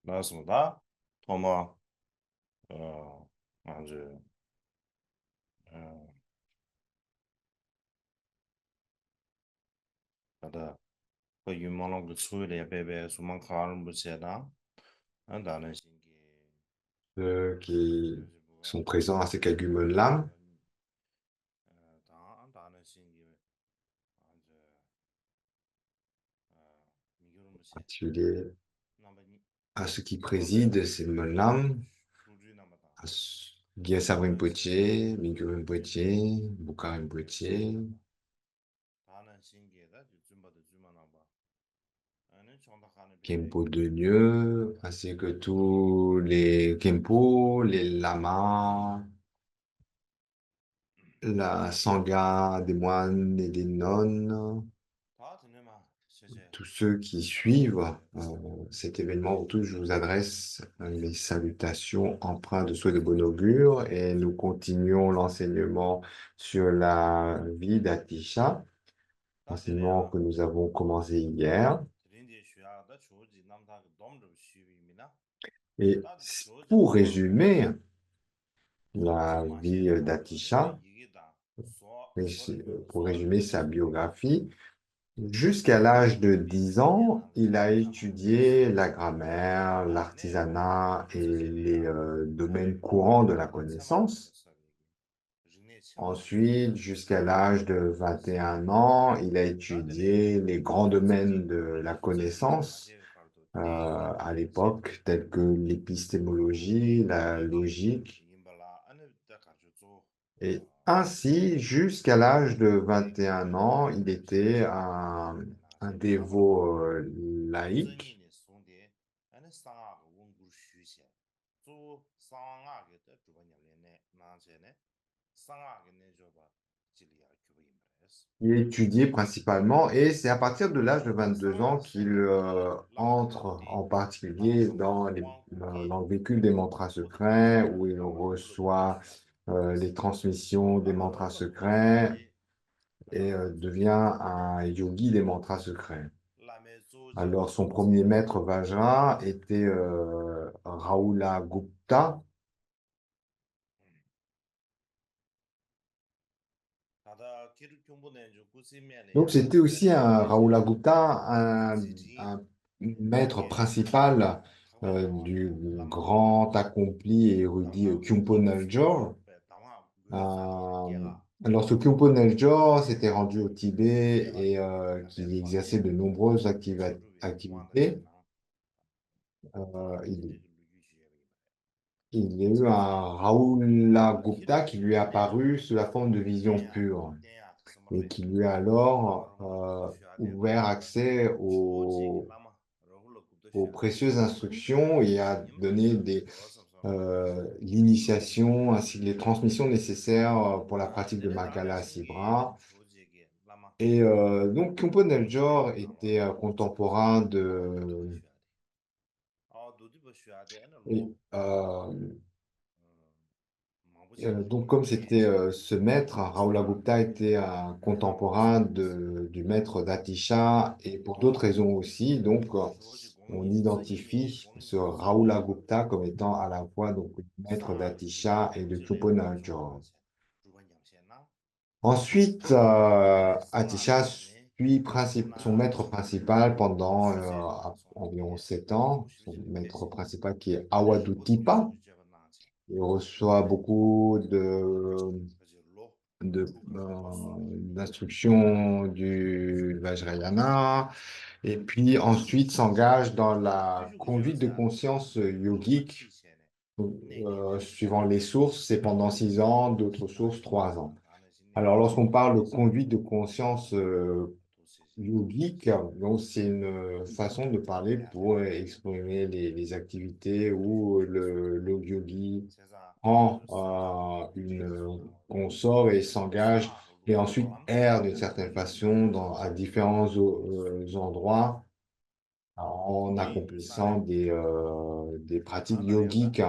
반갑습니다. 토마, 아주, 어, 다들 그 유명한 그 수요일에 베베 수만 가는 무시다. 나는 신기, Ceux qui 요즘 sont 뭐가, présents à ces calculs-là, 나는 신기, 아주, 미국은 무시. particulier 남바니, à ceux qui 로베, président ces là 수주 남바다. Guy Savrin 나는 신기, Poitier, Miguel Poitier, Boukarim Poitier, 나는 신기다. 요즘 봐도 주만 남바. 나는 정답 가는 베베. Kempo Denieux, ainsi que tous les Kempo, les lamas, la Sangha des moines et des nonnes, 다 듣네마, 실제. tous ceux qui suivent cet événement. Tous, je vous adresse les salutations empreintes de souhaits de bon augure et nous continuons l'enseignement sur la vie d'Atisha, 다 enseignement 들려야. que nous avons commencé hier. 드린디 쉬야다 조지 남다 돔좀 쉬비미나 Et 다 조지 pour 남다 résumer la 조지 vie 마셰다 다 d'Atisha, 이게다 소 et 소리 pour 소 résumer sa 소리 biographie, jusqu'à l'âge de 미 10 ans, 미디나 il a 샤다 étudié la grammaire, 다네 l'artisanat et les 지리야 domaines 카레 courants de la 카레 체마다 connaissance. 됐어 링네 체마다 Ensuite, jusqu'à l'âge de 21 ans, il a étudié les grands domaines de la connaissance à l'époque, tels que l'épistémologie, la logique, et ainsi, jusqu'à l'âge de 21 ans, il était un dévot laïque. Il étudiait principalement, et c'est à partir de l'âge de 22 ans qu'il entre en particulier dans le véhicule des mantras secrets, où il reçoit les transmissions des mantras secrets et devient un yogi des mantras secrets. Alors, son premier maître Vajra était Rahula Gupta. Donc, c'était aussi un Rahula Gupta, un maître principal du grand accompli et érudit Kyumpo Naljor. Alors, ce Kyumpo Naljor s'était rendu au Tibet et qui exerçait de nombreuses activités. Il Il y a eu un Rahula Gupta qui lui est apparu sous la forme de vision pure et qui lui a alors ouvert accès aux précieuses instructions et a donné l'initiation ainsi que les transmissions nécessaires pour la pratique de Mangala Sivra. Et donc, Khyumpo Neljor était contemporain et, donc, comme c'était ce maître, Rahula Gupta était un contemporain du maître d'Atisha et pour d'autres raisons aussi. Donc, on identifie ce Rahula Gupta comme étant à la fois donc, le maître d'Atisha et de Chuponajor. Ensuite, Atisha suit son maître principal pendant environ 7 ans, son maître principal qui est Awadutipa. Il reçoit beaucoup d'instructions du Vajrayana et puis ensuite s'engage dans la conduite de conscience yogique. Suivant les sources, c'est pendant 6 ans, d'autres sources 3 ans. Alors, lorsqu'on parle de conduite de conscience yogique, donc c'est une façon de parler pour exprimer les activités où le yogi prend une consort et s'engage et ensuite erre d'une certaine façon à différents endroits en accomplissant des pratiques yogiques.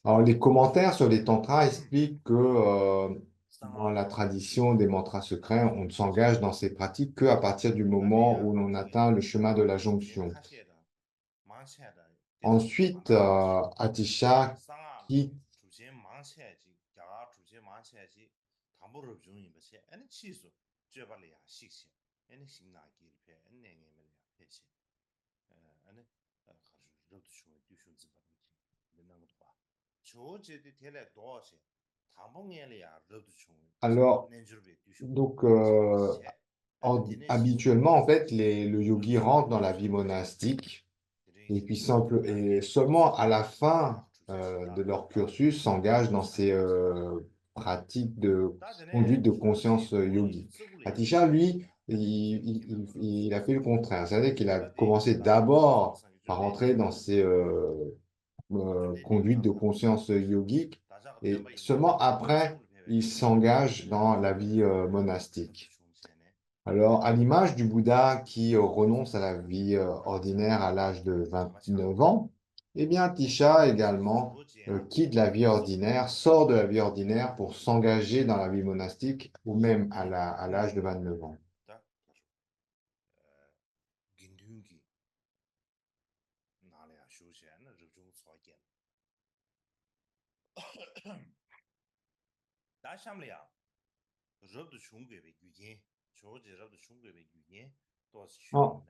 Alors, les commentaires sur les tantras expliquent que dans la tradition des mantras secrets, on ne s'engage dans ces pratiques qu'à partir du moment où l'on atteint le chemin de la jonction. Ensuite, Atisha quitte. Alors, donc, habituellement, en fait, le yogi rentre dans la vie monastique et puis et seulement à la fin de leur cursus s'engage dans ces pratiques de conduite de conscience yogi. Atisha, lui, il a fait le contraire. C'est-à-dire qu'il a commencé d'abord par entrer dans ces conduites de conscience yogique et seulement après, il s'engage dans la vie monastique. Alors, à l'image du Bouddha qui renonce à la vie ordinaire à l'âge de 29 ans, eh bien, Tisha également quitte la vie ordinaire, sort de la vie ordinaire pour s'engager dans la vie monastique ou même à l'âge de 29 ans. Bon,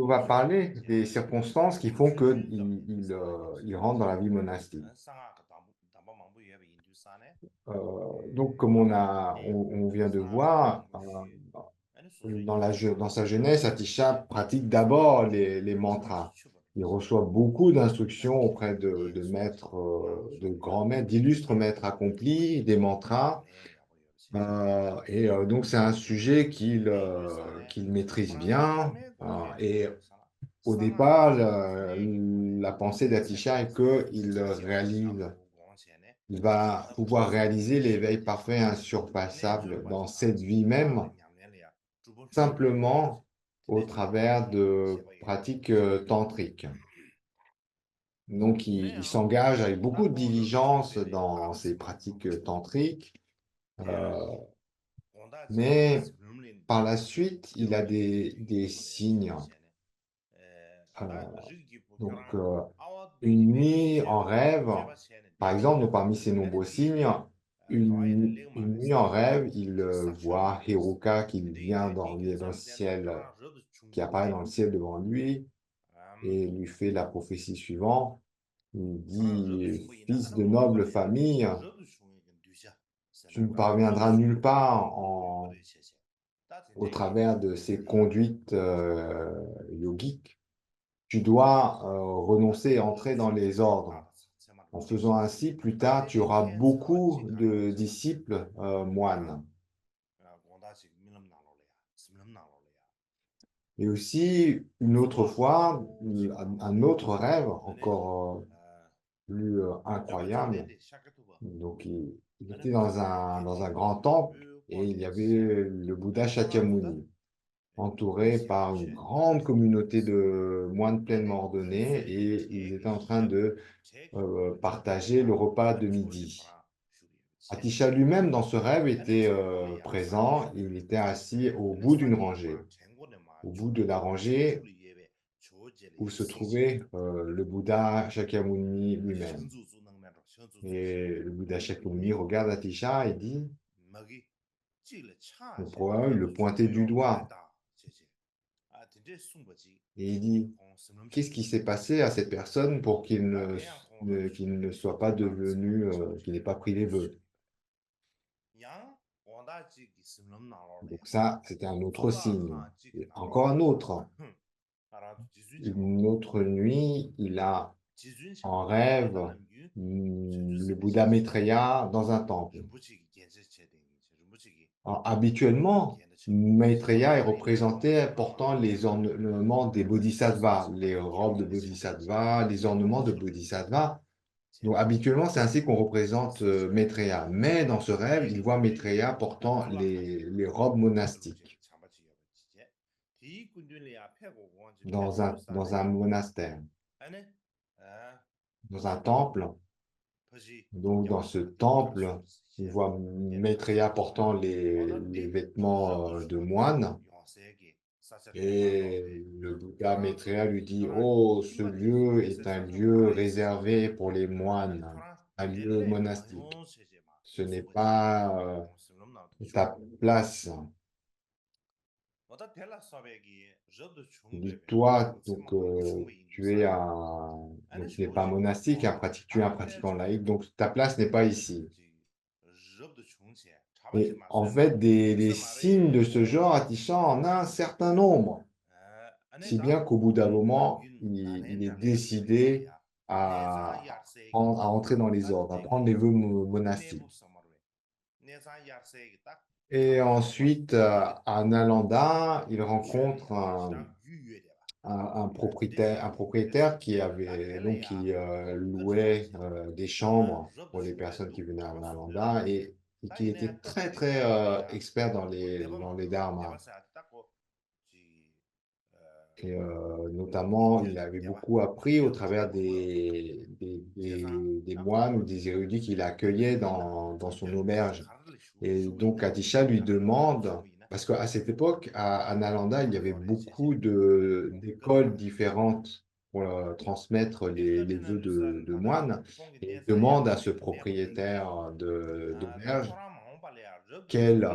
va parler des circonstances qui font qu'il rentre dans la vie monastique. Donc, comme on vient de voir, dans sa jeunesse, Atisha pratique d'abord les mantras. Il reçoit beaucoup d'instructions auprès de maîtres, de grands maîtres, d'illustres maîtres accomplis, des mantras. Donc, c'est un sujet qu'il maîtrise bien. Et au départ, la pensée d'Atisha est il va pouvoir réaliser l'éveil parfait et insurpassable dans cette vie même, simplement au travers de pratiques tantriques. Donc, il s'engage avec beaucoup de diligence dans ces pratiques tantriques, mais par la suite, il a des signes. Euh, une nuit en rêve, par exemple, parmi ces nombreux signes, une nuit en rêve, il voit Heruka qui vient dans le ciel, qui apparaît dans le ciel devant lui et lui fait la prophétie suivante. Il dit, fils de noble famille, tu ne parviendras nulle part au travers de ces conduites yogiques. Tu dois renoncer et entrer dans les ordres. En faisant ainsi, plus tard, tu auras beaucoup de disciples moines. Et aussi, une autre fois, un autre rêve encore plus incroyable. Donc, il était dans un grand temple et il y avait le Bouddha Shakyamuni, entouré par une grande communauté de moines pleinement ordonnés et ils étaient en train de partager le repas de midi. Atisha lui-même, dans ce rêve, était présent. Il était assis au bout d'une rangée, au bout de la rangée où se trouvait le Bouddha Shakyamuni lui-même. Et le Bouddha Shakyamuni regarde Atisha et dit, le problème, il le pointait du doigt. Et il dit, qu'est-ce qui s'est passé à cette personne pour qu'il ne soit pas devenu, qu'il n'ait pas pris les vœux? Donc ça, c'était un autre signe. Et encore un autre. Une autre nuit, il a en rêve le Bouddha Maitreya dans un temple. Alors, habituellement, Maitreya est représenté portant les ornements des bodhisattvas, les robes de bodhisattva, les ornements de bodhisattva. Donc, habituellement, c'est ainsi qu'on représente Maitreya. Mais dans ce rêve, il voit Maitreya portant les robes monastiques dans un monastère, dans un temple. Donc, dans ce temple, il voit Maitreya portant les vêtements de moine. Et le Bouddha Maitreya lui dit, oh, ce lieu est un lieu réservé pour les moines, un lieu monastique. Ce n'est pas ta place. Il dit, toi, donc, donc, tu n'es pas monastique, tu es un pratiquant laïque, donc ta place n'est pas ici. Et en fait, des signes de ce genre, Atisha en a un certain nombre. Si bien qu'au bout d'un moment, il est décidé à entrer dans les ordres, à prendre les vœux monastiques. Et ensuite, à Nalanda, il rencontre un propriétaire qui avait donc louait des chambres pour les personnes qui venaient à Nalanda et qui était très très expert dans les dharmas. Et notamment, il avait beaucoup appris au travers des moines ou des érudits qu'il accueillait dans son auberge. Et donc, Atisha lui demande, parce qu'à cette époque, à Nalanda, il y avait beaucoup d'écoles différentes pour transmettre les vœux de moines. Et il demande à ce propriétaire d'auberge quelle,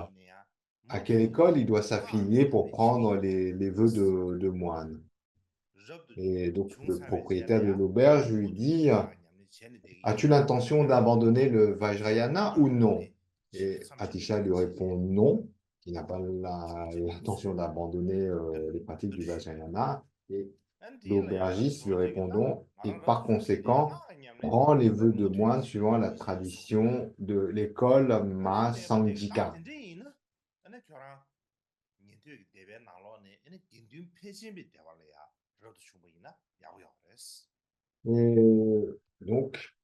à quelle école il doit s'affilier pour prendre les vœux de moine. Et donc, le propriétaire de l'auberge lui dit, as-tu l'intention d'abandonner le Vajrayana ou non? Et Atisha lui répond non, il n'a pas l'intention d'abandonner les pratiques du Vajrayana. Et l'aubergiste lui répond non, et par conséquent, prend les vœux de moine suivant la tradition de l'école Mahasanghika. Et donc,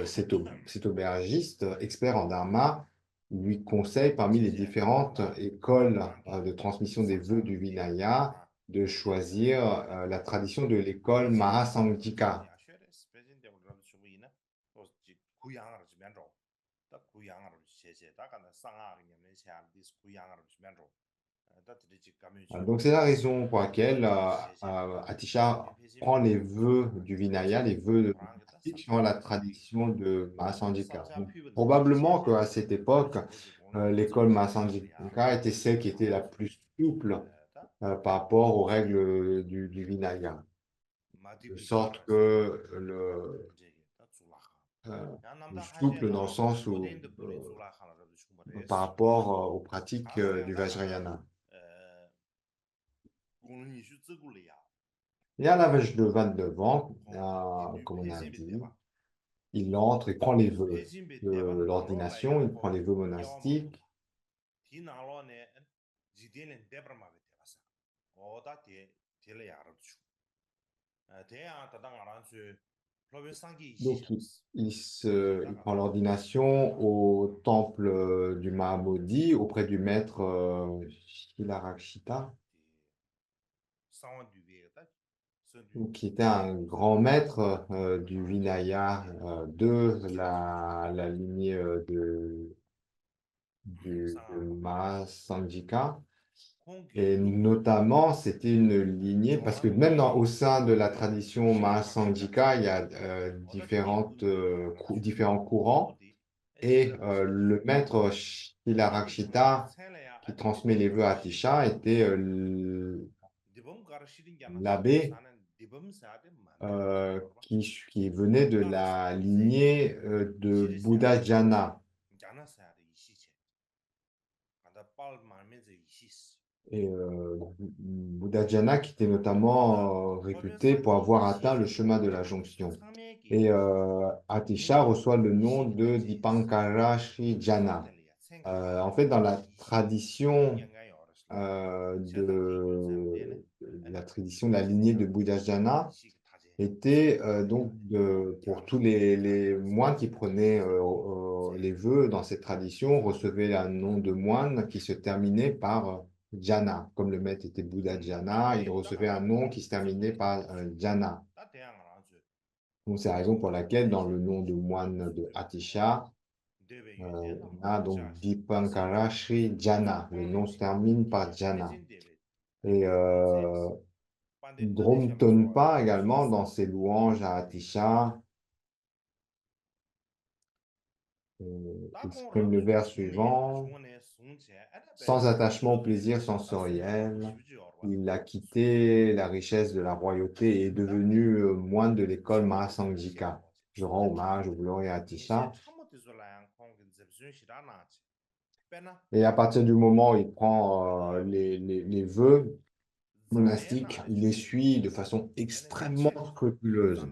cet aubergiste, expert en dharma, lui conseille parmi les différentes écoles de transmission des vœux du Vinaya de choisir la tradition de l'école Mahasanghika. Donc, c'est la raison pour laquelle Atisha prend les vœux du Vinaya, les vœux monastique sur la tradition de Mahasanghika. Donc, probablement qu'à cette époque, l'école Mahasanghika était celle qui était la plus souple par rapport aux règles du Vinaya, de sorte que euh, le souple dans le sens où, par rapport aux pratiques du Vajrayana. Et à l'âge de 29 ans, comme on a dit, il entre et prend les vœux de l'ordination, il prend les vœux monastiques. Donc, il prend l'ordination au temple du Mahamodhi auprès du maître Shilarakshita, donc, qui était un grand maître du Vinaya de la lignée de Mahasanghika. Et notamment, c'était une lignée, parce que même au sein de la tradition Mahasanghika, il y a différents courants. Et le maître Shilarakshita, qui transmet les vœux à Atisha, était l'abbé qui venait de la lignée de Buddhajana. Et Buddhajana qui était notamment réputé pour avoir atteint le chemin de la jonction. Et Atisha reçoit le nom de Dipankara Sri Jana. En fait, dans la tradition de la lignée de Buddhajana, était donc pour tous les moines qui prenaient les vœux dans cette tradition, recevaient un nom de moine qui se terminait par Jana. Comme le maître était Bouddha Jana, il recevait un nom qui se terminait par Jana. Donc c'est la raison pour laquelle dans le nom de moine de Atisha, on a donc Dipankara Sri Jana. Le nom se termine par Jana. Et Drôme Tonpa également, dans ses louanges à Atisha, exprime le vers suivant. Sans attachement au plaisir sensoriel, il a quitté la richesse de la royauté et est devenu moine de l'école Mahasanghika. Je rends hommage au glorieux Atisha. Et à partir du moment où il prend les vœux monastiques, il les suit de façon extrêmement scrupuleuse.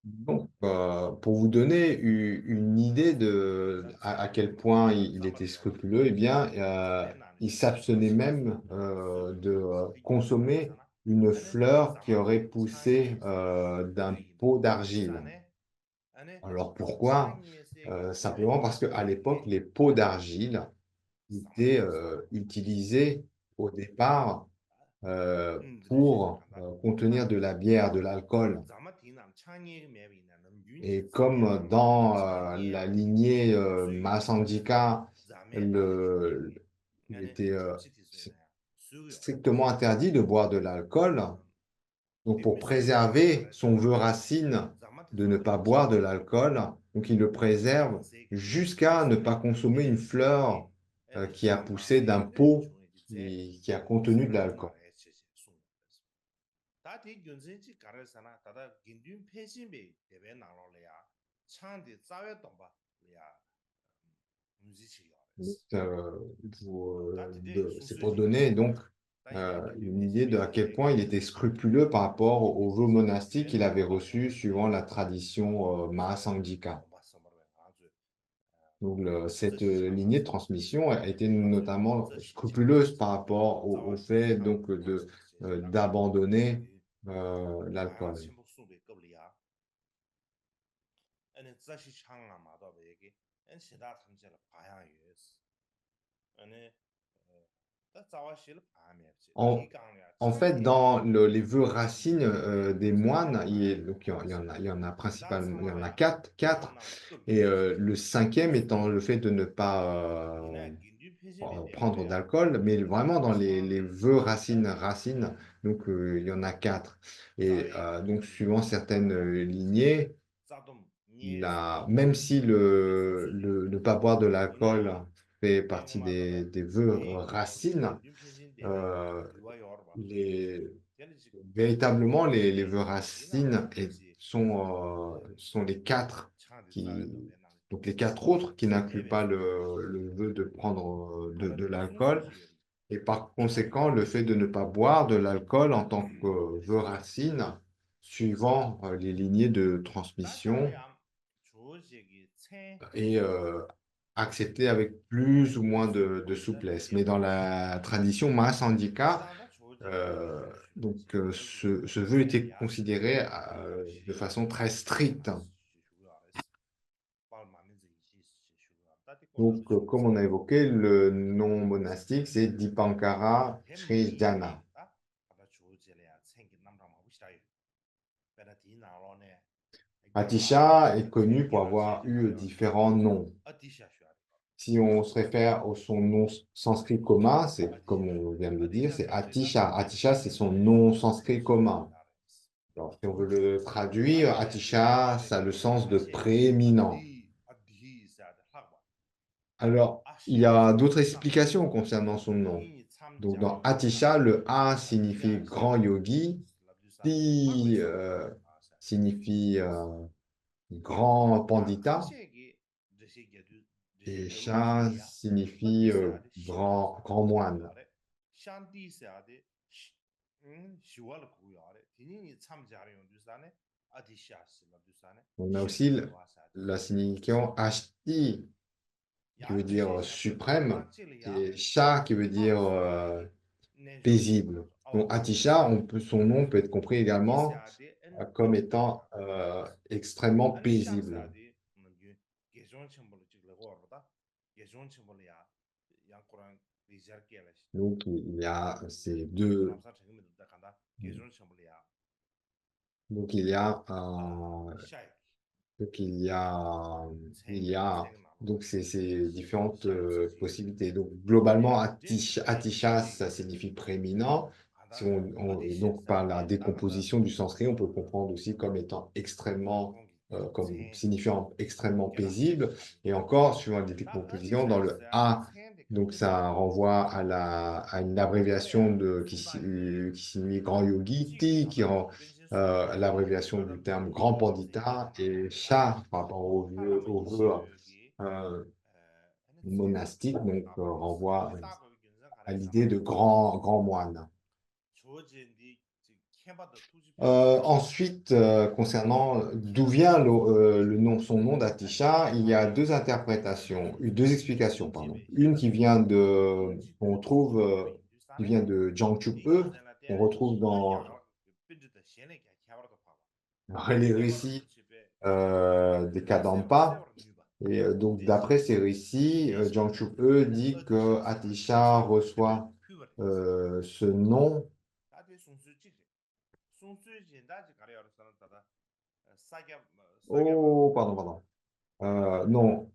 Donc, pour vous donner une idée de à quel point il était scrupuleux, eh bien, il s'abstenait même de consommer une fleur qui aurait poussé d'un pot d'argile. Alors pourquoi? Simplement parce qu'à l'époque, les pots d'argile étaient utilisés au départ pour contenir de la bière, de l'alcool. Et comme dans la lignée Masanjika, le, il était strictement interdit de boire de l'alcool, donc pour préserver son vœu racine de ne pas boire de l'alcool, donc il le préserve jusqu'à ne pas consommer une fleur qui a poussé d'un pot qui a contenu de l'alcool. Donc, c'est pour donner donc une idée de à quel point il était scrupuleux par rapport aux vœux monastiques qu'il avait reçus suivant la tradition Mahasanghika. Donc, cette lignée de transmission a été notamment scrupuleuse par rapport au fait donc d'abandonner l'alcool. En, en fait, dans les vœux racines des moines, donc il y en a principalement, il y en a quatre, et le cinquième étant le fait de ne pas prendre d'alcool, mais vraiment dans les vœux racines, donc il y en a quatre. Et donc, suivant certaines lignées, même si ne pas boire de l'alcool fait partie des vœux racines, euh, les, véritablement, les vœux racines sont les quatre donc les quatre autres qui n'incluent pas le vœu de prendre de l'alcool. Et par conséquent, le fait de ne pas boire de l'alcool en tant que vœu racine, suivant les lignées de transmission, est accepté avec plus ou moins de souplesse. Mais dans la tradition Mahasandika, ce vœu était considéré de façon très stricte. Donc, comme on a évoqué, le nom monastique, c'est Dipankara Sridhana. Atisha est connu pour avoir eu différents noms. Si on se réfère au son nom sanskrit commun, c'est comme on vient de le dire, c'est Atisha. Atisha, c'est son nom sanskrit commun. Alors, si on veut le traduire, Atisha, ça a le sens de prééminent. Alors, il y a d'autres explications concernant son nom. Donc, dans Atisha, le A signifie grand yogi, Ti signifie grand pandita, et Sha signifie grand moine. On a aussi la signification Ashti, qui veut dire suprême, et Sha qui veut dire paisible. Donc Atisha, son nom peut être compris également comme étant extrêmement paisible. Donc il y a ces deux. Donc il y a donc il y a Donc, c'est différentes possibilités. Donc, globalement, Atisha, ça signifie prééminent. Si donc, par la décomposition du sanskrit, on peut comprendre aussi comme étant extrêmement, comme signifiant extrêmement paisible. Et encore, suivant la décomposition, dans le A, donc ça renvoie à une abréviation qui signifie grand yogi, Ti qui rend l'abréviation du terme grand pandita, et Sha par rapport au vœu euh, monastique, donc renvoie à l'idée de grand moine. Ensuite, concernant d'où vient le nom, son nom d'Atisha, il y a deux interprétations, deux explications, pardon. Une qui vient on trouve, qui vient de Zhangchupe, on retrouve dans les récits des Kadampa. Et donc, d'après ces récits, Zhang Chupe dit que Atisha reçoit ce nom. Oh, pardon. Non,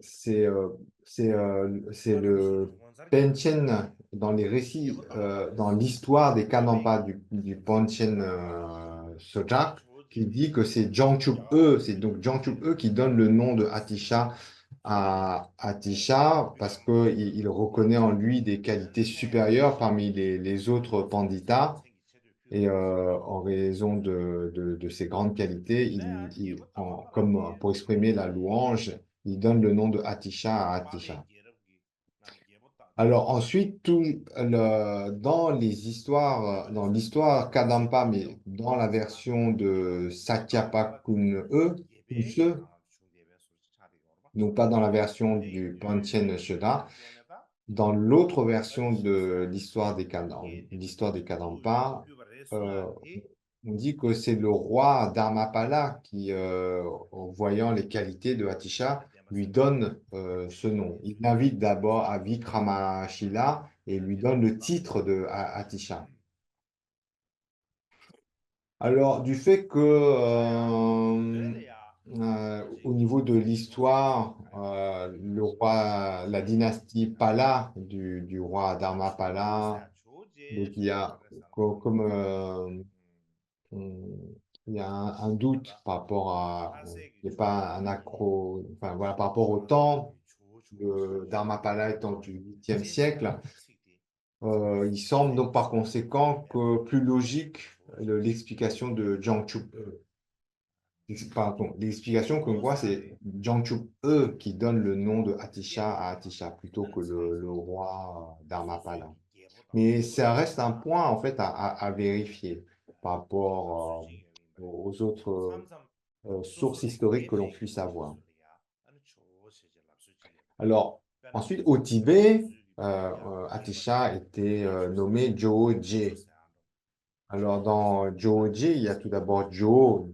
c'est le Panchen dans les récits, dans l'histoire des Kadampa du Panchen Sojak, qui dit que c'est Zhang Chupe, c'est donc Zhang Chupe qui donne le nom de Atisha à Atisha parce qu'il reconnaît en lui des qualités supérieures parmi les autres panditas. Et en raison de ces grandes qualités, comme pour exprimer la louange, il donne le nom de Atisha à Atisha. Alors ensuite, dans l'histoire Kadampa, mais dans la version de Kunse, donc pas dans la version du Panchen Sheda, dans l'autre version de l'histoire des Kadampa, euh, on dit que c'est le roi Dharmapala qui, en voyant les qualités de Atisha, lui donne ce nom. Il l'invite d'abord à Vikramashila et lui donne le titre de Atisha. Alors, du fait que, au niveau de l'histoire, la dynastie Pala du roi Dharmapala, donc il y a comme on- il y a un doute par rapport il n'y a pas un accro, enfin voilà, par rapport au temps, le Dharmapala étant du 8e siècle, il semble donc par conséquent que plus logique l'explication de pardon, l'explication que moi c'est Jiangchu-e qui donne le nom de Atisha à Atisha plutôt que le roi Dharmapala. Mais ça reste un point en fait à vérifier par rapport aux autres sources historiques que l'on puisse avoir. Alors, ensuite, au Tibet, Atisha était nommé Joje. Alors, dans Joje, il y a tout d'abord Jo,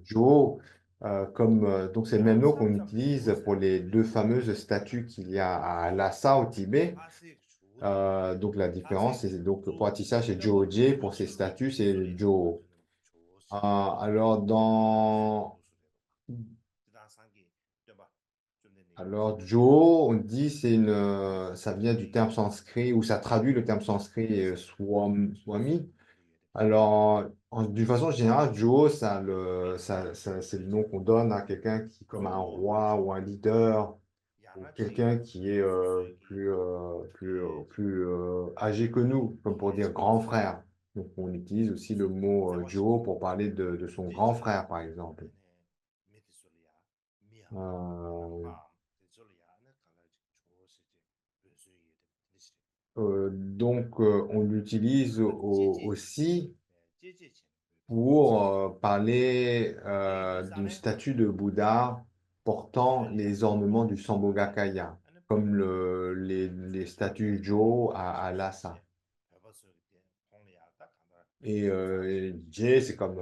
donc c'est le même nom qu'on utilise pour les deux fameuses statues qu'il y a à Lhasa au Tibet. Donc, la différence, c'est donc pour Atisha, c'est Joje, pour ces statues, c'est Jo. Alors, Jo, on dit ça vient du terme sanskrit, ou ça traduit le terme sanskrit Swami. Alors, d'une façon générale, Jo, c'est le nom qu'on donne à quelqu'un qui, comme un roi ou un leader, ou quelqu'un qui est plus âgé que nous, comme pour dire grand frère. Donc, on utilise aussi le mot Jo pour parler de son grand frère, par exemple. Euh, on l'utilise aussi pour parler d'une statue de Bouddha portant les ornements du Sambhogakaya, comme les statues Jo à Lhasa. Et J, c'est comme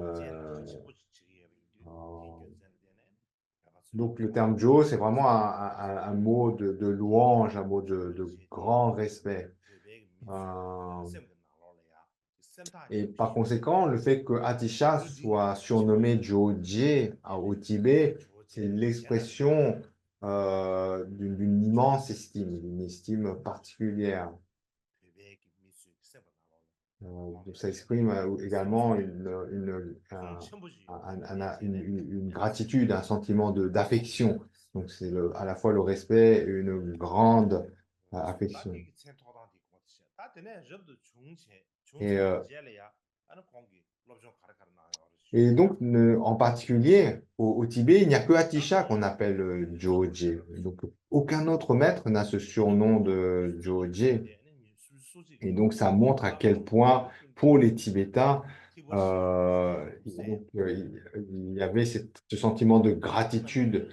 donc le terme Jo, c'est vraiment un mot de louange, un mot de grand respect. Euh, et par conséquent, le fait que Atisha soit surnommé Joje au Tibet, c'est l'expression d'une immense estime, d'une estime particulière. Donc ça exprime également une gratitude, un sentiment d'affection. Donc c'est à la fois le respect et une grande affection. Et, euh, et donc, en particulier, au Tibet, il n'y a que Atisha qu'on appelle Jogye. Donc, aucun autre maître n'a ce surnom de Jogye. Et donc, ça montre à quel point, pour les Tibétains, il y avait ce sentiment de gratitude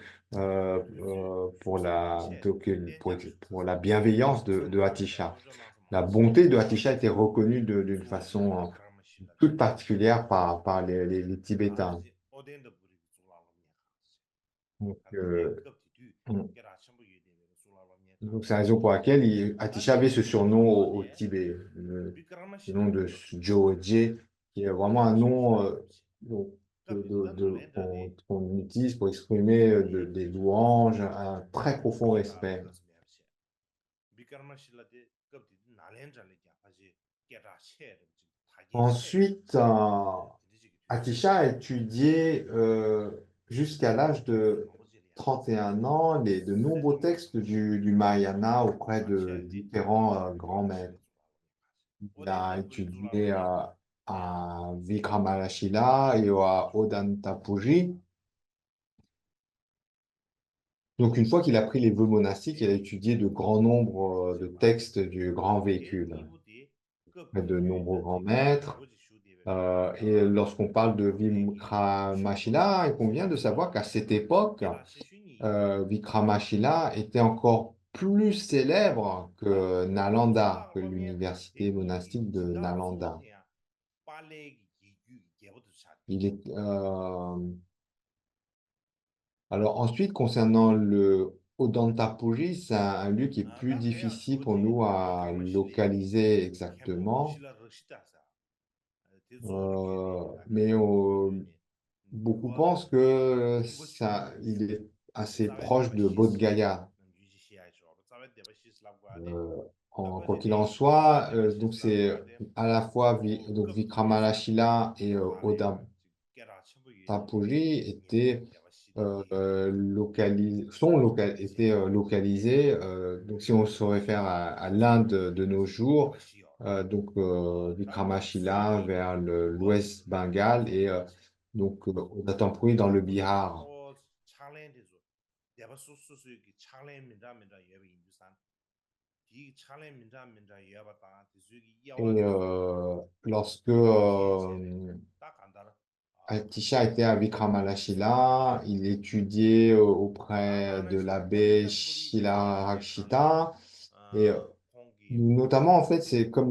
pour la bienveillance de Atisha. La bonté de Atisha était reconnue d'une façon toute particulière par les Tibétains. Donc, donc, c'est la raison pour laquelle Atisha avait ce surnom au Tibet, le nom de Jogye, qui est vraiment un nom donc, qu'on utilise pour exprimer des louanges, un très profond respect. Ensuite, Atisha a étudié jusqu'à l'âge de 31 ans de nombreux textes du Mahayana auprès de différents grands maîtres. Il a étudié à Vikramalashila et à Odantapuri. Donc, une fois qu'il a pris les vœux monastiques, il a étudié de grands nombres de textes du grand véhicule, auprès de nombreux grands maîtres. Et lorsqu'on parle de Vikramashila, il convient de savoir qu'à cette époque, Vikramashila était encore plus célèbre que Nalanda, que l'université monastique de Nalanda. Il est, alors ensuite, concernant le Odantapuri, c'est un lieu qui est plus difficile pour nous à localiser exactement. Mais beaucoup pensent que il est assez proche de Bodh Gaya. Euh, Quoi qu'il en soit, donc c'est à la fois donc Vikramalashila et Odantapuri étaient localisés. Donc si on se réfère à l'Inde de nos jours, Vikramashila vers l'ouest Bengale et Odantapuri dans le Bihar. Et lorsque Atisha était à Vikramalashila, il étudiait auprès de l'abbé Shilarakshita. Et notamment, en fait, c'est comme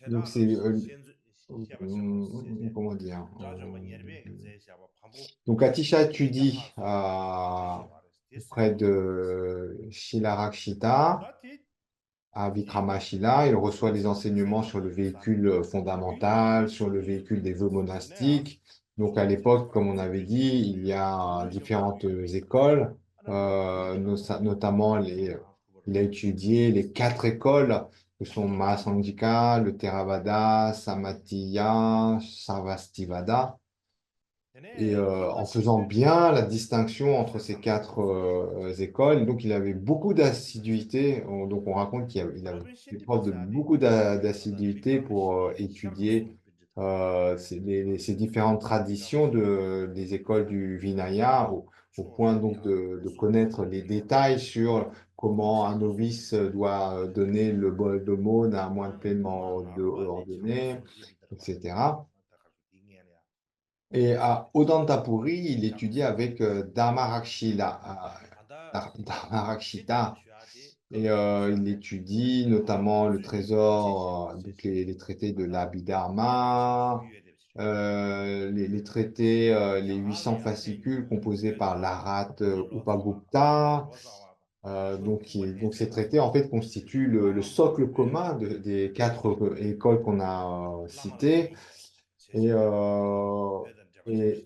donc c'est comment dire donc Atisha étudie auprès de Shilarakshita à Vikramashila. Il reçoit des enseignements sur le véhicule fondamental, sur le véhicule des vœux monastiques. Donc à l'époque, comme on avait dit, il y a différentes écoles, notamment il a étudié les 4 écoles que sont Mahasangika, le Theravada, Samatya, Sarvastivada. Et en faisant bien la distinction entre ces 4 écoles, donc il avait beaucoup d'assiduité. Donc on raconte qu'il a fait preuve de beaucoup d'assiduité pour étudier ces différentes traditions des écoles du Vinaya, au point donc de connaître les détails sur comment un novice doit donner le bol d'aumône à un moine pleinement ordonné, etc. Et à Odantapuri, il étudiait avec Dharmarakshita. Et il étudie notamment le trésor, donc les traités de l'Abhidharma, les traités, les 800 fascicules composés par l'Arat Upagupta. Donc ces traités, en fait, constituent le socle commun des 4 écoles qu'on a citées. Et, et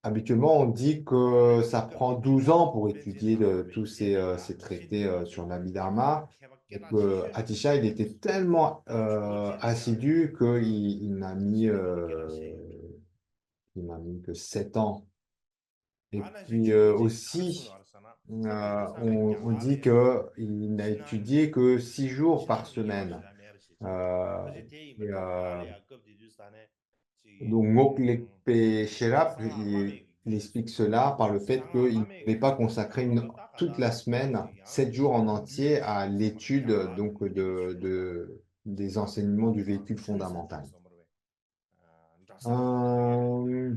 habituellement, on dit que ça prend 12 ans pour étudier tous ces traités sur l'Abhidharma. Et que Atisha, il était tellement assidu il n'a mis que 7 ans. Et puis aussi, on dit qu'il n'a étudié que 6 jours par semaine. Euh, et, donc, Moklepe Sherap, il explique cela par le fait qu'il ne pouvait pas consacrer toute la semaine, 7 jours en entier, à l'étude des enseignements du véhicule fondamental. Euh,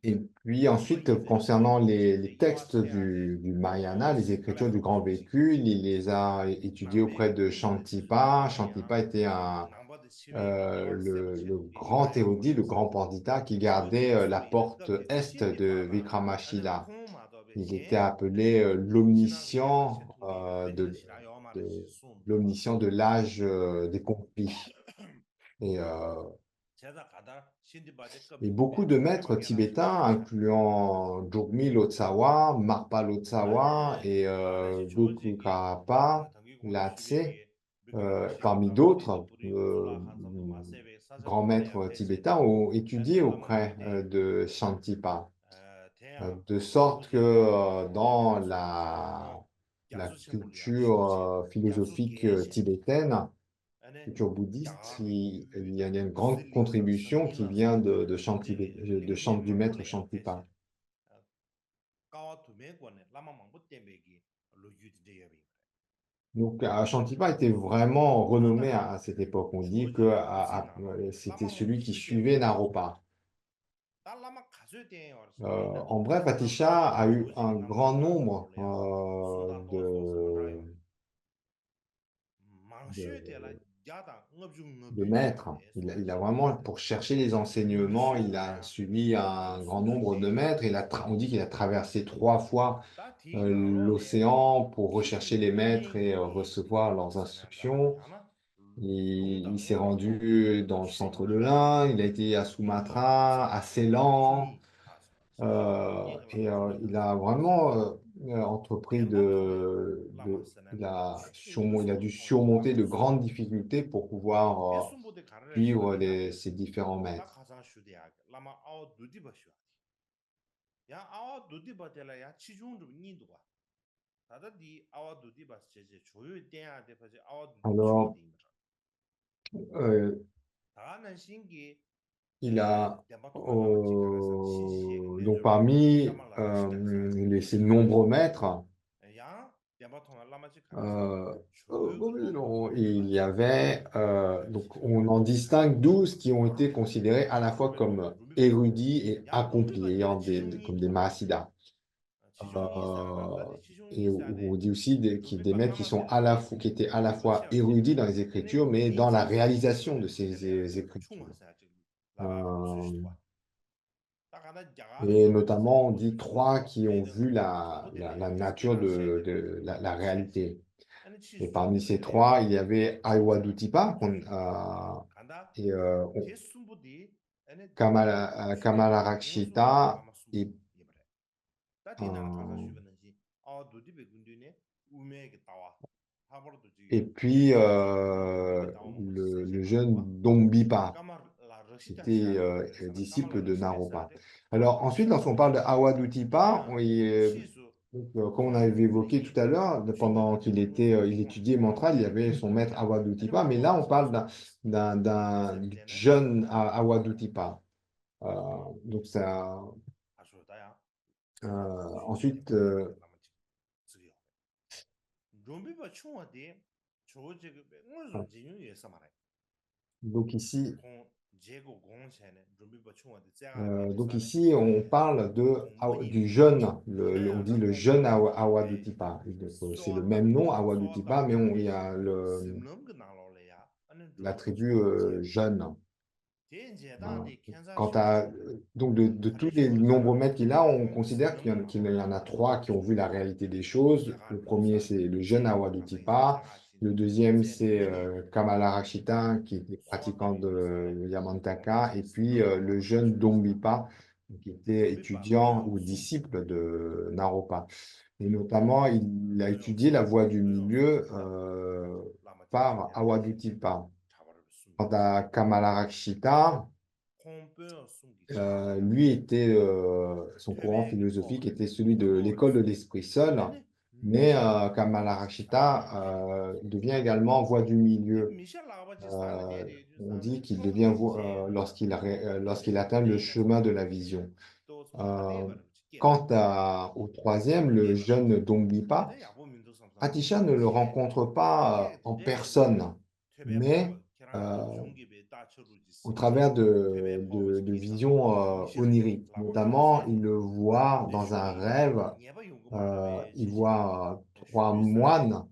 et puis ensuite, concernant les textes du Mahayana, les écritures du grand véhicule, il les a étudiés auprès de Shantipa. Shantipa était le grand érudit, le grand pandita qui gardait la porte est de Vikramashila. Il était appelé l'omniscient l'omniscient de l'âge des conflits. Et, et beaucoup de maîtres tibétains, incluant Jogmi Lotsawa, Marpa Lotsawa et Goku Karapa, Latse, parmi d'autres grands maîtres tibétains, ont étudié auprès de Shantipa, de sorte que dans la culture philosophique tibétaine, culture bouddhiste, il y a une grande contribution qui vient de chant du maître Shantipa. Donc, Shantipa était vraiment renommé à cette époque. On dit que c'était celui qui suivait Naropa. En bref, Atisha a eu un grand nombre de, de maîtres. Il a vraiment, pour chercher les enseignements, il a suivi un grand nombre de maîtres. On dit qu'il a traversé 3 fois l'océan pour rechercher les maîtres et recevoir leurs instructions. Il s'est rendu dans le centre de l'Inde, il a été à Sumatra, à Ceylan, il a vraiment entrepris il a dû surmonter de grandes difficultés pour pouvoir suivre ses différents maîtres. Alors, euh, il a, donc parmi ses nombreux maîtres, euh, il y avait, donc on en distingue 12 qui ont été considérés à la fois comme érudits et accomplis, comme des Mahasiddhas. Euh, et on dit aussi des maîtres qui sont qui étaient à la fois érudits dans les écritures, mais dans la réalisation de ces écritures. Euh, et notamment, on dit 3 qui ont vu la nature de la réalité. Et parmi ces 3, il y avait Aywadutipa et Kamalarashita et, euh, et puis le jeune Dombipa, qui était disciple de Naropa. Alors ensuite, lorsqu'on parle de Awadutipa, comme on avait évoqué tout à l'heure, pendant il étudiait Mantra, il y avait son maître Awadutipa, mais là on parle d'un jeune Awadutipa. Euh, donc ça, ensuite, donc ici, on parle du jeune, on dit le jeune Awadutipa. Donc, c'est le même nom, Awadutipa, mais il y a l'attribut jeune. Voilà. Donc de tous les nombreux maîtres qu'il a, on considère qu'il y en a 3 qui ont vu la réalité des choses. Le premier, c'est le jeune Awadutipa. Le deuxième, c'est Kamala Rashida, qui était pratiquant de Yamantaka. Et puis le jeune Dongbipa, qui était étudiant ou disciple de Naropa. Et notamment, il a étudié la voie du milieu par Awadutipa. Quant à Kamala Rakshita, lui était, son courant philosophique était celui de l'école de l'esprit seul, mais Kamala Rakshita devient également voie du milieu. On dit qu'il devient, lorsqu'il atteint le chemin de la vision. Euh, au troisième, le jeune Dongbipa, Atisha ne le rencontre pas en personne, mais euh, au travers de visions oniriques. Notamment, il le voit dans un rêve, il voit trois moines,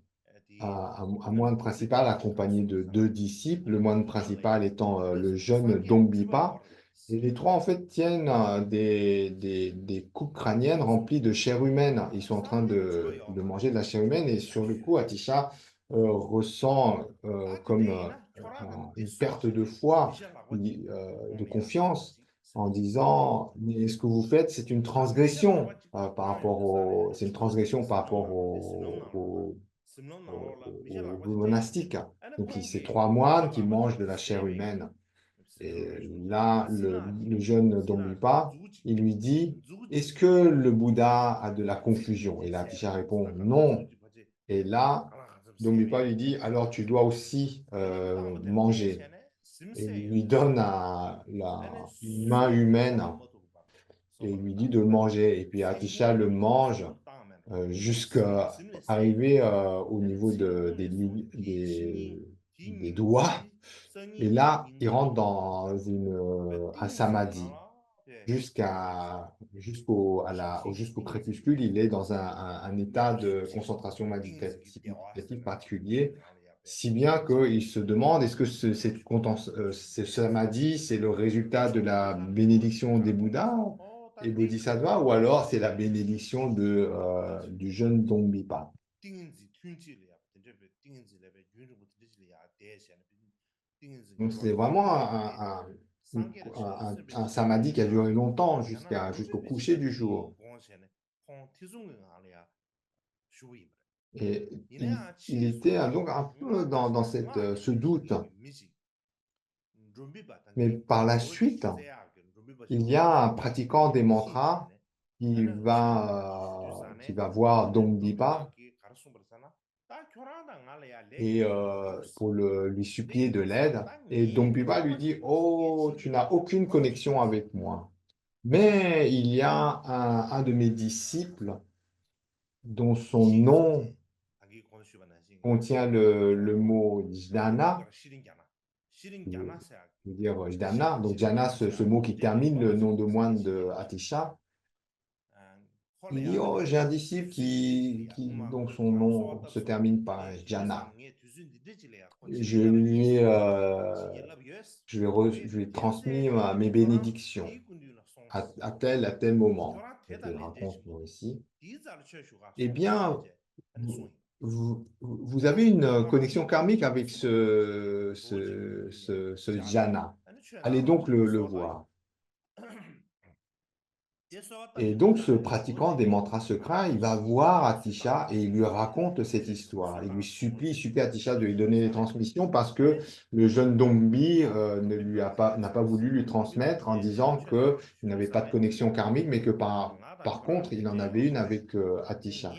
un moine principal accompagné de deux disciples, le moine principal étant le jeune Dongbipa. Et les trois, en fait, tiennent des coupes crâniennes remplies de chair humaine. Ils sont en train de manger de la chair humaine et sur le coup, Atisha ressent comme une perte de foi, de confiance, en disant, mais ce que vous faites, c'est une transgression c'est une transgression par rapport au monastique. Donc, c'est trois moines qui mangent de la chair humaine. Et là, le jeune Dongmipa, il lui dit, est-ce que le Bouddha a de la confusion? Et là, Tisha répond, non. Et là, Dongmipa lui dit, alors tu dois aussi manger. Et il lui donne la main humaine et il lui dit de le manger. Et puis Atisha le mange jusqu'à arriver au niveau des doigts. Et là, il rentre dans un samadhi. Jusqu'au crépuscule, il est dans un état de concentration méditative particulier, si bien qu'il se demande est-ce que ce samadhi, c'est le résultat de la bénédiction des Bouddhas et Bodhisattvas, ou alors c'est la bénédiction du jeune Dongmipa. Donc c'est vraiment un samadhi qui a duré longtemps, jusqu'au coucher du jour. Et il était donc un peu dans ce doute. Mais par la suite, il y a un pratiquant des mantras qui va voir Dongdipa et pour lui supplier de l'aide. Et Dongdipa lui dit, oh, tu n'as aucune connexion avec moi. Mais il y a un de mes disciples dont son nom contient le mot jnana, veut dire jnana. Donc jnana, ce mot qui termine le nom de moine de Atisha. Il dit, oh, j'ai un disciple dont son nom se termine par jnana. Je lui ai, je lui ai transmis mes bénédictions à tel moment. Donc, il raconte moi aussi. Eh bien, vous avez une connexion karmique avec ce jhana. Allez donc le voir. Et donc, ce pratiquant des mantras secrets, il va voir Atisha et il lui raconte cette histoire. Il supplie Atisha de lui donner les transmissions parce que le jeune Dongbi n'a pas voulu lui transmettre en disant qu'il n'avait pas de connexion karmique, mais que par contre, il en avait une avec Atisha.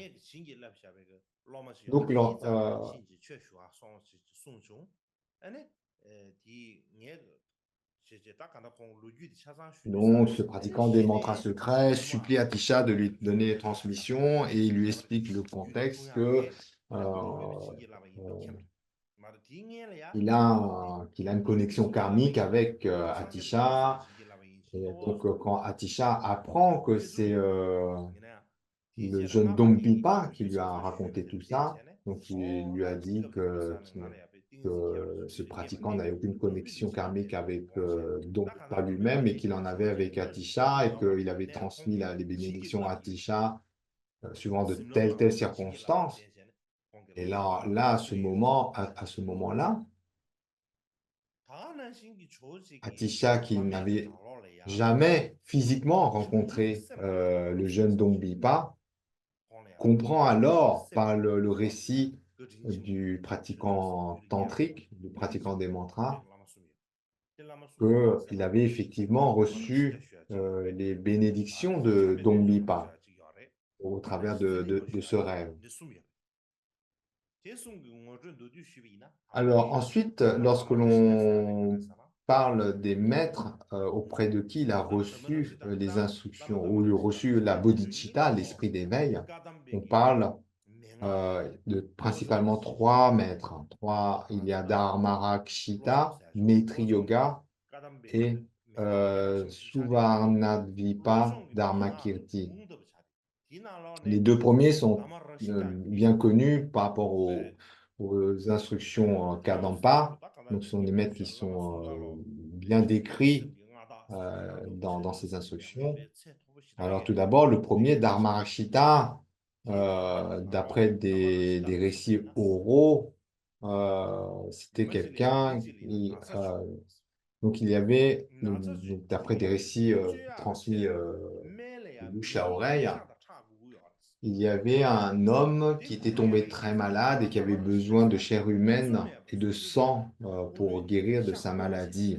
Donc, ce pratiquant des mantras secrets supplie Atisha de lui donner les transmissions et il lui explique le contexte que qu'il a une connexion karmique avec Atisha. Et donc, quand Atisha apprend que c'est le jeune Dongpipa qui lui a raconté tout ça, donc il lui a dit que ce pratiquant n'avait aucune connexion karmique avec Dongpa lui-même, et qu'il en avait avec Atisha, et qu'il avait transmis les bénédictions à Atisha suivant de telles circonstances. Et là, à ce moment-là, Atisha, qui n'avait jamais physiquement rencontré le jeune Dongbipa, comprend alors par le récit du pratiquant tantrique, du pratiquant des mantras, qu'il avait effectivement reçu les bénédictions de Dongbipa au travers de ce rêve. Alors ensuite, lorsque l'on parle des maîtres auprès de qui il a reçu les instructions, ou il a reçu la bodhicitta, l'esprit d'éveil, on parle de principalement trois maîtres. Il y a Dharmarakshita, Maitri Yoga et Suvarnadvipa Dharmakirti. Les deux premiers sont bien connus par rapport aux instructions Kadampa. Donc, ce sont des maîtres qui sont bien décrits dans ces instructions. Alors, tout d'abord, le premier, Dharmarashita, d'après des récits oraux, c'était quelqu'un donc il y avait, donc, d'après des récits transmis de bouche à oreille, il y avait un homme qui était tombé très malade et qui avait besoin de chair humaine et de sang pour guérir de sa maladie.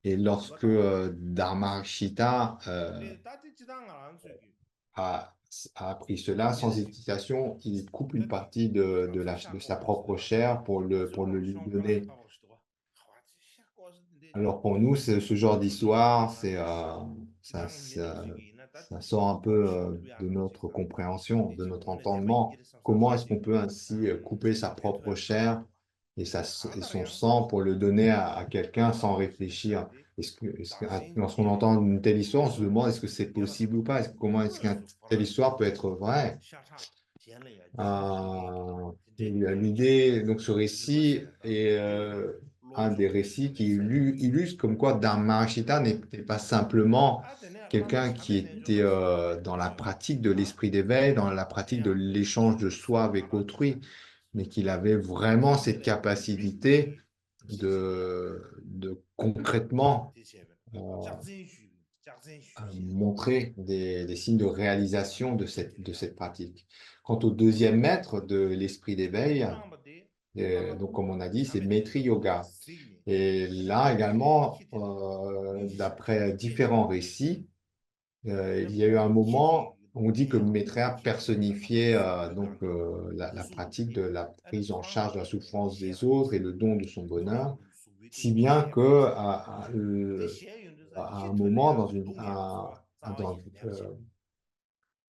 Et lorsque Dharmarashita a, a appris cela, sans hésitation, il coupe une partie de sa propre chair pour le lui donner. Alors pour nous, ce genre d'histoire, ça sort un peu de notre compréhension, de notre entendement. Comment est-ce qu'on peut ainsi couper sa propre chair et son sang pour le donner à quelqu'un sans réfléchir? Lorsqu'on entend une telle histoire, on se demande est-ce que c'est possible ou pas? Comment est-ce qu'une telle histoire peut être vraie? L'idée, donc ce récit est un des récits qui illustre comme quoi Dharmarashita n'était pas simplement quelqu'un qui était dans la pratique de l'esprit d'éveil, dans la pratique de l'échange de soi avec autrui, mais qu'il avait vraiment cette capacité de concrètement montrer des signes de réalisation de cette pratique. Quant au deuxième maître de l'esprit d'éveil, donc comme on a dit, c'est Maitri Yoga. Et là également, d'après différents récits, il y a eu un moment, on dit que Maitreya personnifiait la pratique de la prise en charge de la souffrance des autres et le don de son bonheur, si bien que à un moment,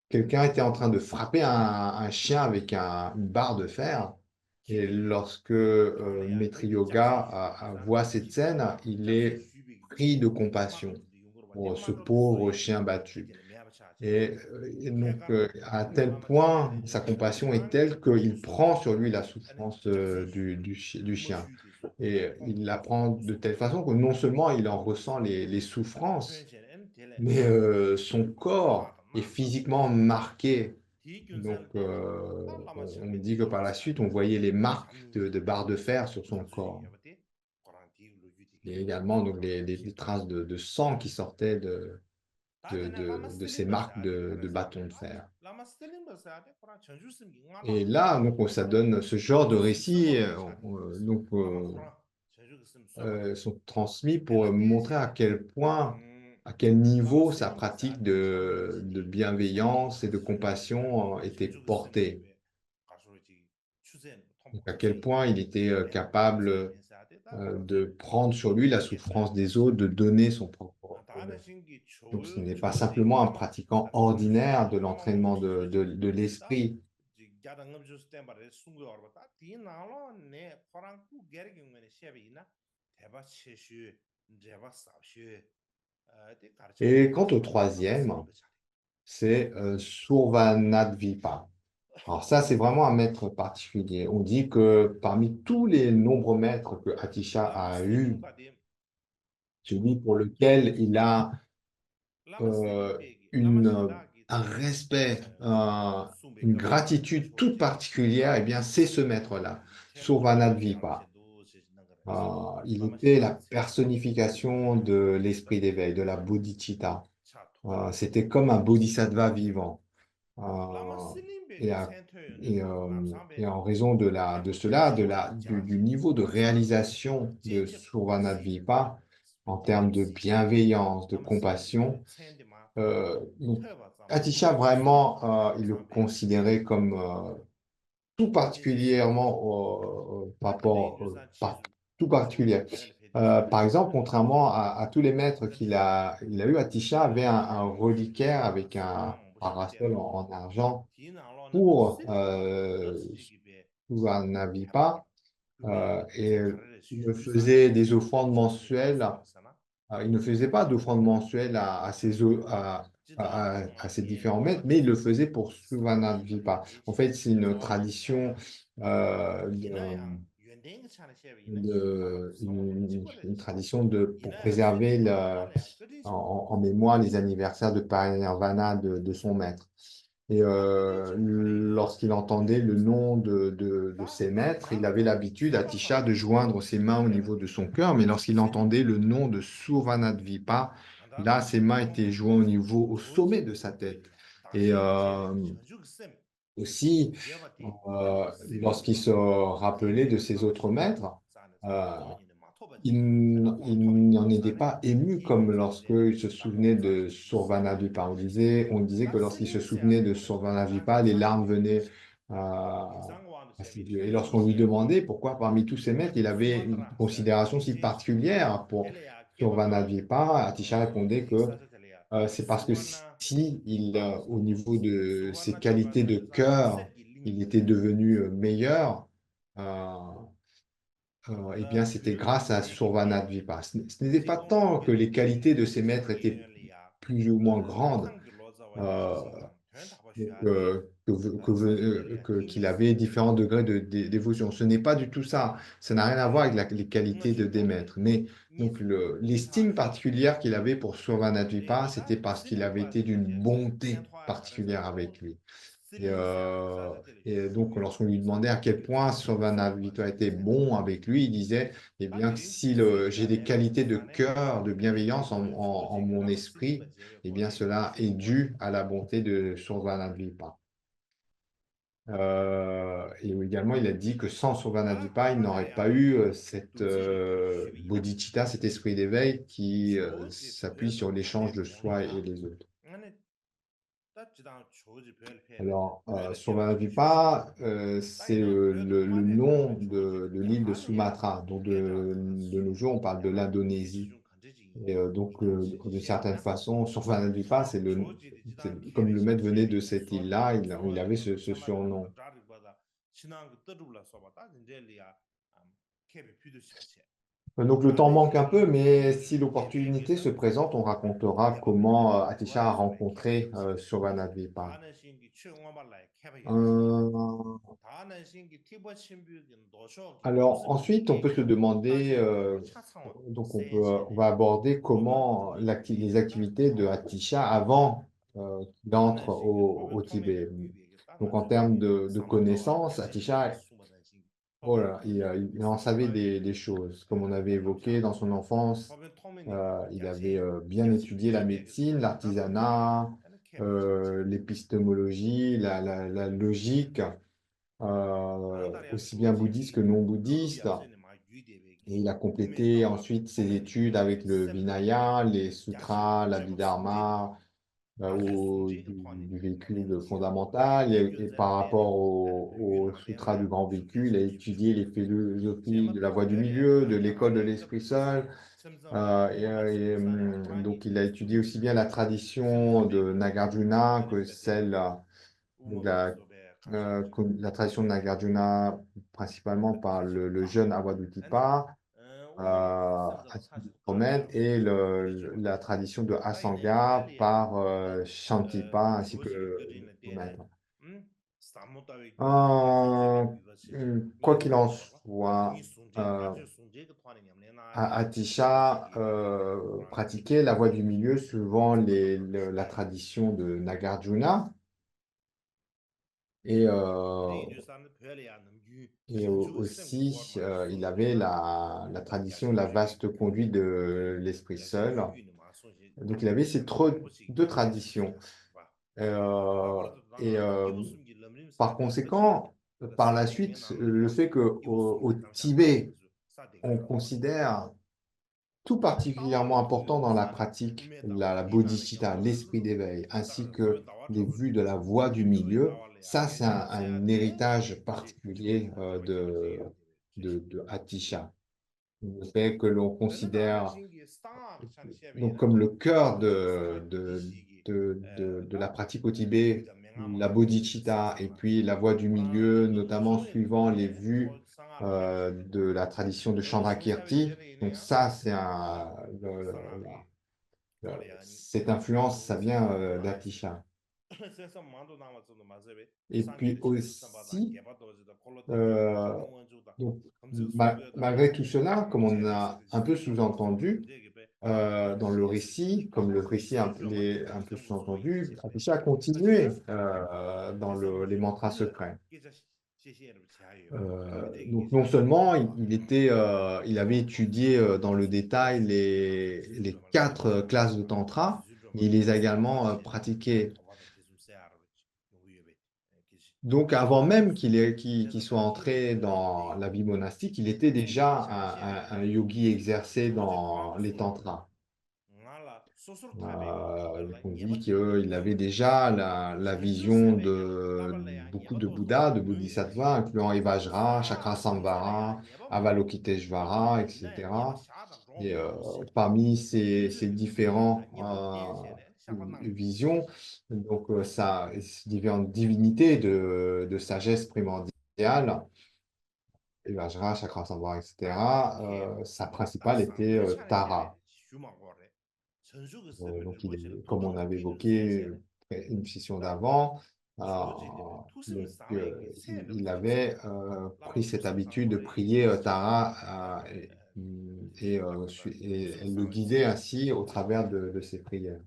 quelqu'un était en train de frapper un chien avec une barre de fer. Et lorsque Maitri Yoga voit cette scène, il est pris de compassion pour ce pauvre chien battu. Et donc, à tel point, sa compassion est telle qu'il prend sur lui la souffrance du chien. Et il la prend de telle façon que non seulement il en ressent les souffrances, mais son corps est physiquement marqué. Donc, on dit que par la suite, on voyait les marques de barres de fer sur son corps. Et également donc, les traces de sang qui sortaient de ces marques de bâtons de fer. Et là, donc, ça donne ce genre de récits sont transmis pour montrer à quel point, à quel niveau sa pratique de bienveillance et de compassion était portée. Donc, à quel point il était capable de prendre sur lui la souffrance des autres, de donner son propre bonheur. Donc, ce n'est pas simplement un pratiquant ordinaire de l'entraînement de l'esprit. Et quant au troisième, c'est Survanadvipa. Alors ça, c'est vraiment un maître particulier. On dit que parmi tous les nombreux maîtres que Atisha a eu, celui pour lequel il a une un respect, une gratitude toute particulière, eh bien, c'est ce maître-là, Survanadvipa. Il était la personnification de l'esprit d'éveil, de la bodhicitta. C'était comme un bodhisattva vivant. Euh, et, à- et en raison de cela, du niveau de réalisation de Survanadvipa, en termes de bienveillance, de compassion, donc, Atisha, vraiment, il le considérait comme tout particulièrement tout particulier. Par exemple, contrairement à tous les maîtres il a eu, Atisha avait un reliquaire avec un parasol en argent pour Suvanavipa, et il me faisait des offrandes mensuelles. Il ne faisait pas d'offrande mensuelle à ses différents maîtres, mais il le faisait pour Suvanadvipa. En fait, c'est une tradition, une tradition pour préserver en mémoire les anniversaires de Parinirvana de son maître. Et lorsqu'il entendait le nom de ses maîtres, il avait l'habitude, Atisha, de joindre ses mains au niveau de son cœur, mais lorsqu'il entendait le nom de Survanadvipa, là, ses mains étaient jointes au sommet de sa tête. Et aussi, lorsqu'il se rappelait de ses autres maîtres, euh, il n'en était pas ému comme lorsqu'il se souvenait de Survanavipa. On disait que lorsqu'il se souvenait de Survanavipa, les larmes venaient à ses yeux. Et lorsqu'on lui demandait pourquoi parmi tous ses maîtres, il avait une considération si particulière pour Survanavipa, Atisha répondait que c'est parce que si au niveau de ses qualités de cœur, il était devenu meilleur, euh, eh bien, c'était grâce à Survanadvipa. Ce n'était pas tant que les qualités de ces maîtres étaient plus ou moins grandes, euh, qu'il avait différents degrés de dévotion. Ce n'est pas du tout ça. Ça n'a rien à voir avec les qualités des maîtres. Mais donc l'estime particulière qu'il avait pour Survanadvipa, c'était parce qu'il avait été d'une bonté particulière avec lui. Et, euh, et donc, lorsqu'on lui demandait à quel point Sovanavito était bon avec lui, il disait, eh bien, que si j'ai des qualités de cœur, de bienveillance en mon esprit, eh bien, cela est dû à la bonté de Sovanadipa. Et également, il a dit que sans Sovanadipa, il n'aurait pas eu cette bodhicitta, cet esprit d'éveil qui s'appuie sur l'échange de soi et les autres. Alors, Survanavipa, c'est le nom de l'île de Sumatra. Donc, de nos jours, on parle de l'Indonésie. Et donc, d'une certaine façon, Survanavipa, comme le maître venait de cette île-là, il avait ce surnom. Donc, le temps manque un peu, mais si l'opportunité se présente, on racontera comment Atisha a rencontré Survanavipa. Euh, Alors ensuite, on peut se demander, donc on va aborder comment les activités de Atisha avant qu'il entre au Tibet. Donc en termes de connaissances, Atisha, oh là, il en savait des choses. Comme on avait évoqué dans son enfance, il avait bien étudié la médecine, l'artisanat, l'épistémologie, la logique, aussi bien bouddhiste que non bouddhiste. Et il a complété ensuite ses études avec le Vinaya, les sutras, l'Abhidharma, du véhicule fondamental. Et par rapport au sutra du grand véhicule, il a étudié les philosophies de la voie du milieu, de l'école de l'esprit seul. Donc, il a étudié aussi bien la tradition de Nagarjuna que celle de la tradition de Nagarjuna, principalement par le jeune Awadutipa, Promène et la tradition de Asanga par Shantipa ainsi que le maître. Euh, Quoi qu'il en soit, Atisha pratiquait la voie du milieu suivant la tradition de Nagarjuna et, aussi il avait la tradition, la vaste conduite de l'Esprit seul. Donc il avait deux traditions. Et par conséquent, par la suite, le fait qu'au Tibet, on considère tout particulièrement important dans la pratique, la bodhicitta, l'esprit d'éveil, ainsi que les vues de la voie du milieu, ça, c'est un héritage particulier de Atisha. Le fait que l'on considère donc comme le cœur de la pratique au Tibet, la bodhicitta et puis la voie du milieu, notamment suivant les vues de la tradition de Chandrakirti. Donc ça, cette influence, ça vient d'Atisha. Et puis aussi, euh, donc, malgré tout cela, comme on a un peu sous-entendu dans le récit, comme le récit est un peu sous-entendu, Atisha a continué dans les mantras secrets. Donc non seulement il avait étudié dans le détail les quatre classes de tantra, mais il les a également pratiquées. Donc avant même qu'il soit entré dans la vie monastique, il était déjà un yogi exercé dans les tantras. On dit qu'il avait déjà la vision de beaucoup de Bouddhas, de Bodhisattvas, incluant Evajra, Chakrasamvara, Avalokiteshvara, etc. Et parmi ces visions, donc ces différentes divinités de sagesse primordiale, Evajra, Chakrasamvara, etc., sa principale était Tara. Donc, comme on avait évoqué une session d'avant, donc, il avait pris cette habitude de prier Tara et elle le guidait ainsi au travers de ses prières.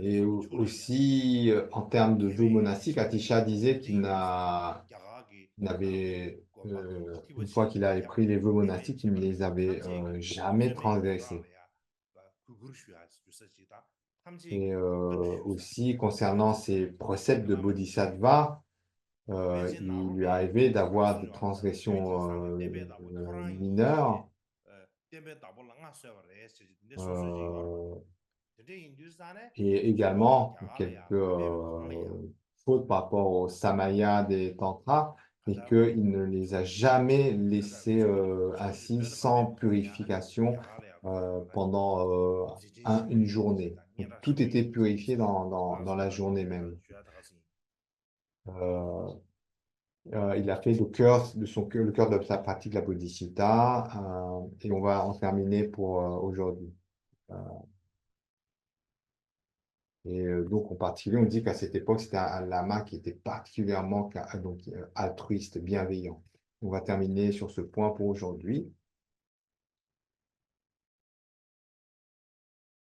Et aussi, en termes de vœux monastiques, Atisha disait une fois qu'il avait pris les vœux monastiques, il ne les avait jamais transgressés. Et aussi, concernant ses préceptes de bodhisattva, il lui arrivait d'avoir des transgressions mineures. euh, et également quelques fautes par rapport au samaya des tantras, mais qu'il ne les a jamais laissés ainsi sans purification pendant une journée. Donc, tout était purifié dans la journée même. Euh, il a fait le cœur de sa pratique, la bodhicitta, et on va en terminer pour aujourd'hui. Euh, Et donc, en particulier, on dit qu'à cette époque, c'était un lama qui était particulièrement donc, altruiste, bienveillant. On va terminer sur ce point pour aujourd'hui.